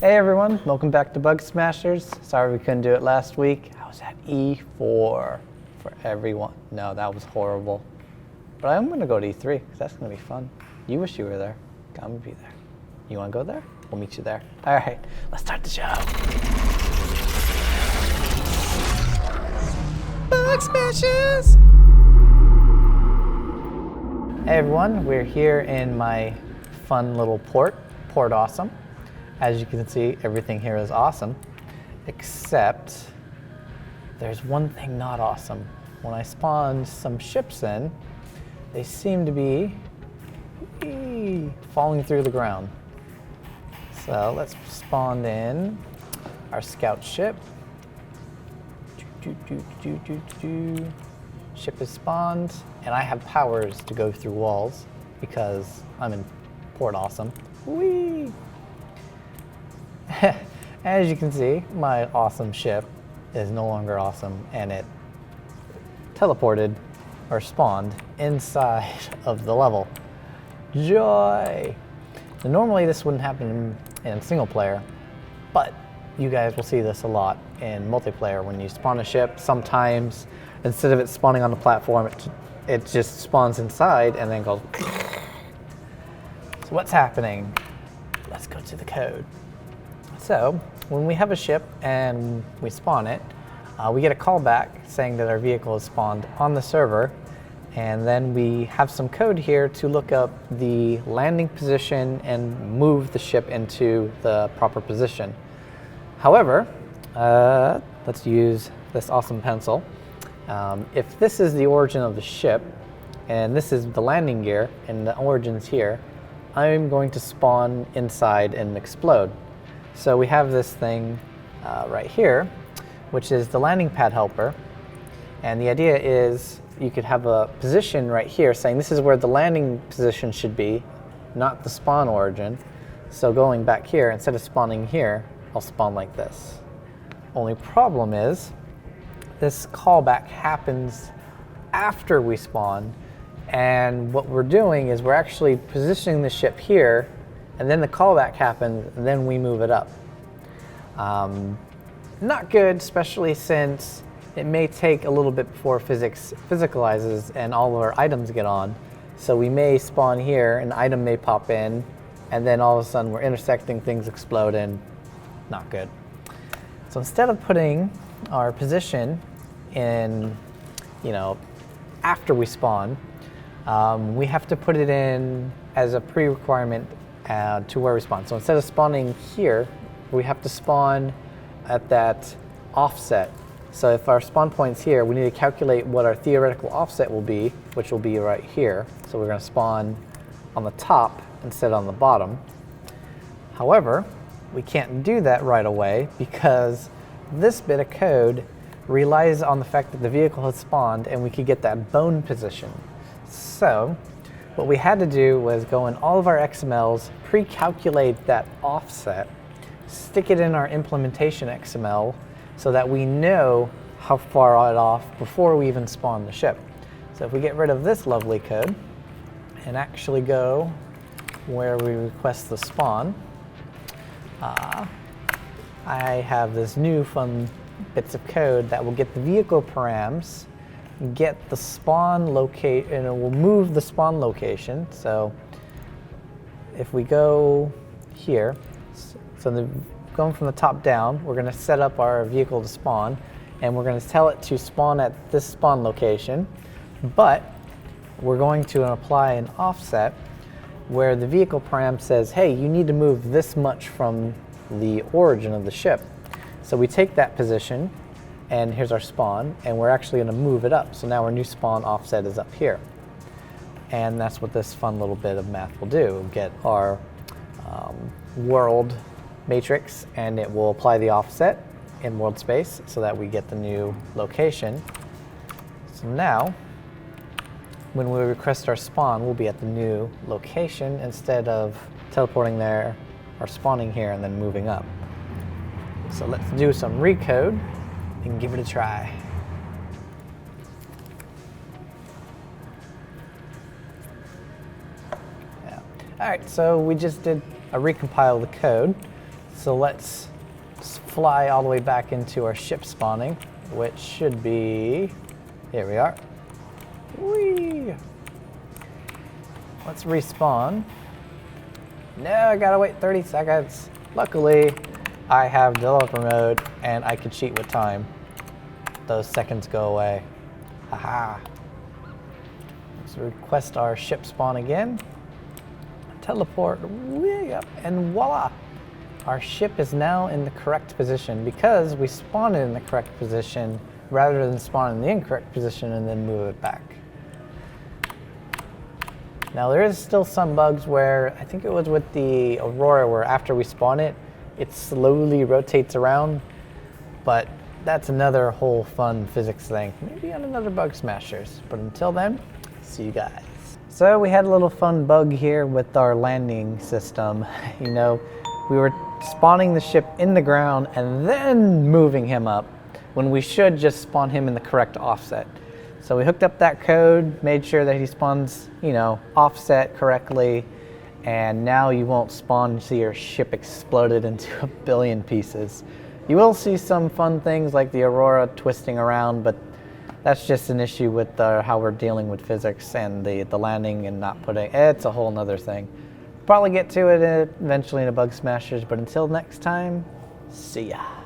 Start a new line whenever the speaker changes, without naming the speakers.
Hey everyone, welcome back to BUGSMASHERS. Sorry we couldn't do it last week. I was at E4 for everyone. No, that was horrible. But I'm gonna go to E3 because that's gonna be fun. You wish you were there. I'm gonna be there. You wanna go there? We'll meet you there. All right, let's start the show. BUGSMASHERS! Hey everyone, we're here in my fun little Port Awesome. As you can see, everything here is awesome, except there's one thing not awesome. When I spawned some ships in, they seem to be falling through the ground. So let's spawn in our scout ship. Ship is spawned, and I have powers to go through walls because I'm in Port Awesome. Whee! As you can see, my awesome ship is no longer awesome, and it teleported or spawned inside of the level. Joy! Now, normally this wouldn't happen in single player, but you guys will see this a lot in multiplayer. When you spawn a ship, sometimes instead of it spawning on the platform, it just spawns inside and then goes. So what's happening? Let's go to the code. So when we have a ship and we spawn it, we get a callback saying that our vehicle is spawned on the server, and then we have some code here to look up the landing position and move the ship into the proper position. However, let's use this awesome pencil. If this is the origin of the ship, and this is the landing gear, and the origin's here, I'm going to spawn inside and explode. So we have this thing right here, which is the landing pad helper. And the idea is you could have a position right here saying this is where the landing position should be, not the spawn origin. So going back here, instead of spawning here, I'll spawn like this. Only problem is this callback happens after we spawn. And what we're doing is we're actually positioning the ship here, and then the callback happens, and then we move it up. Not good, especially since it may take a little bit before physics physicalizes and all of our items get on. So we may spawn here, an item may pop in, and then all of a sudden we're intersecting, things explode, and not good. So instead of putting our position in, after we spawn, we have to put it in as a pre-requirement to where we spawn. So instead of spawning here, we have to spawn at that offset. So if our spawn point's here, we need to calculate what our theoretical offset will be, which will be right here. So we're going to spawn on the top instead of on the bottom. However, we can't do that right away because this bit of code relies on the fact that the vehicle has spawned and we could get that bone position. So what we had to do was go in all of our XMLs, pre-calculate that offset, stick it in our implementation XML so that we know how far off before we even spawn the ship. So if we get rid of this lovely code and actually go where we request the spawn, I have this new fun bits of code that will get the vehicle params, get the spawn locate, and it will move the spawn location. So if we go here, going from the top down, we're going to set up our vehicle to spawn, and we're going to tell it to spawn at this spawn location, but we're going to apply an offset where the vehicle param says, hey, you need to move this much from the origin of the ship. So we take that position, and here's our spawn, and we're actually going to move it up. So now our new spawn offset is up here. And that's what this fun little bit of math will do. We'll get our world matrix, and it will apply the offset in world space so that we get the new location. So now, when we request our spawn, we'll be at the new location instead of teleporting there or spawning here and then moving up. So let's do some recode and give it a try. Yeah. All right, so we just did a recompile of the code. So let's fly all the way back into our ship spawning, which should be, here we are. Whee! Let's respawn. No, I gotta wait 30 seconds. Luckily, I have developer mode and I can cheat with time. Those seconds go away. Haha. Let's request our ship spawn again. Teleport way up, and voila! Our ship is now in the correct position because we spawned it in the correct position rather than spawn in the incorrect position and then move it back. Now there is still some bugs where, I think it was with the Aurora, where after we spawn it, it slowly rotates around, but that's another whole fun physics thing. Maybe on another Bug Smashers, but until then, see you guys. So we had a little fun bug here with our landing system. You know, we were spawning the ship in the ground and then moving him up when we should just spawn him in the correct offset. So we hooked up that code, made sure that he spawns, you know, offset correctly, and now you won't spawn to your ship exploded into a billion pieces. You will see some fun things like the Aurora twisting around, but that's just an issue with how we're dealing with physics and the landing and not putting, it's a whole nother thing. Probably get to it eventually in a Bug Smashers, but until next time, see ya.